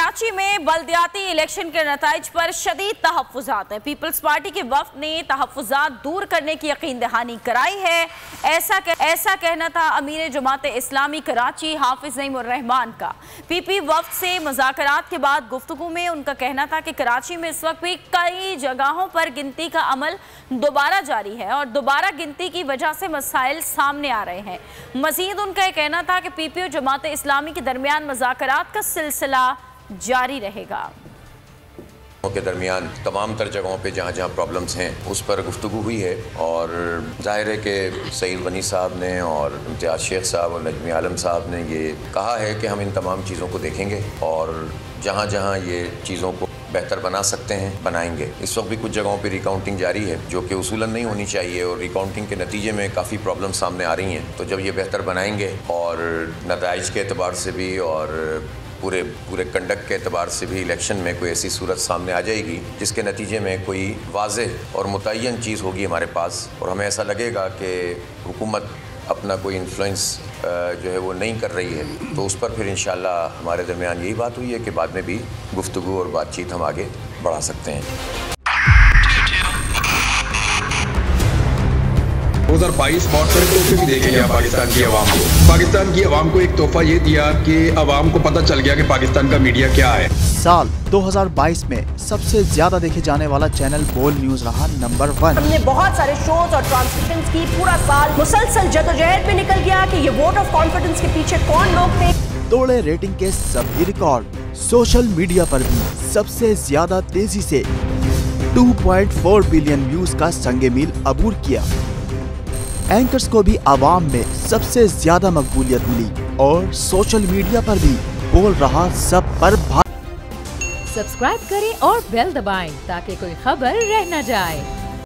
कराची में बल्दियाती इलेक्शन के नताइज पर शदीद तहफ़्फ़ुज़ात हैं। पीपल्स पार्टी के वफ़द ने तहफ़्फ़ुज़ात दूर करने की यकीन दहानी कराई है। ऐसा कहना था अमीर जमात इस्लामी कराची हाफिज़ नईमुर्रहमान का। पीपी वफ़द से मुज़ाकरात के बाद गुफ्तगू में उनका कहना था कि कराची में इस वक्त भी कई जगहों पर गिनती का अमल दोबारा जारी है और दोबारा गिनती की वजह से मसाइल सामने आ रहे हैं। मज़ीद उनका कहना था कि पीपी और जमात इस्लामी के दरमियान मुज़ाकरात का सिलसिला जारी रहेगा। के दरमियान तमाम तर जगहों पे जहाँ जहाँ प्रॉब्लम्स हैं उस पर गुफ्तगू हुई है और ज़ाहिर है कि सईद गनी साहब ने और इम्तियाज़ शेख साहब और नजमी आलम साहब ने ये कहा है कि हम इन तमाम चीज़ों को देखेंगे और जहाँ जहाँ ये चीज़ों को बेहतर बना सकते हैं बनाएंगे। इस वक्त भी कुछ जगहों पे रिकाउंटिंग जारी है जो कि उसूलन नहीं होनी चाहिए और रिकाउंटिंग के नतीजे में काफ़ी प्रॉब्लम सामने आ रही हैं। तो जब ये बेहतर बनाएंगे और नताइज के एतबार से भी और पूरे कंडक्ट के एतबार से भी इलेक्शन में कोई ऐसी सूरत सामने आ जाएगी जिसके नतीजे में कोई वाज़ेह और मुतय्यन चीज़ होगी हमारे पास और हमें ऐसा लगेगा कि हुकूमत अपना कोई इन्फ्लुएंस जो है वो नहीं कर रही है, तो उस पर फिर इंशाअल्लाह हमारे दरमियान यही बात हुई है कि बाद में भी गुफ्तगू और बातचीत हम आगे बढ़ा सकते हैं। 2022 बहुत सारे तोहफे भी देखे गया पाकिस्तान की आवाम को। पाकिस्तान की आवाम को एक तोहफा ये दिया कि आवाम को पता चल गया कि पाकिस्तान का मीडिया क्या है। साल 2022 में सबसे ज्यादा देखे जाने वाला चैनल बोल न्यूज रहा नंबर 1। हमने बहुत सारे शोज और ट्रांसमिशंस की, पूरा साल मुसलसल जदोजहद में निकल गया कि ये वोट ऑफ कॉन्फिडेंस के पीछे कौन लोग थे। तोड़े रेटिंग के सभी रिकॉर्ड। सोशल मीडिया पर भी सबसे ज्यादा तेजी से 2.4 बिलियन व्यूज का संगे मील अबूर किया। एंकर्स को भी आवाम में सबसे ज्यादा मकबूलियत मिली और सोशल मीडिया पर भी बोल रहा सब पर सब्सक्राइब करें और बेल दबाएं ताकि कोई खबर रह न जाए।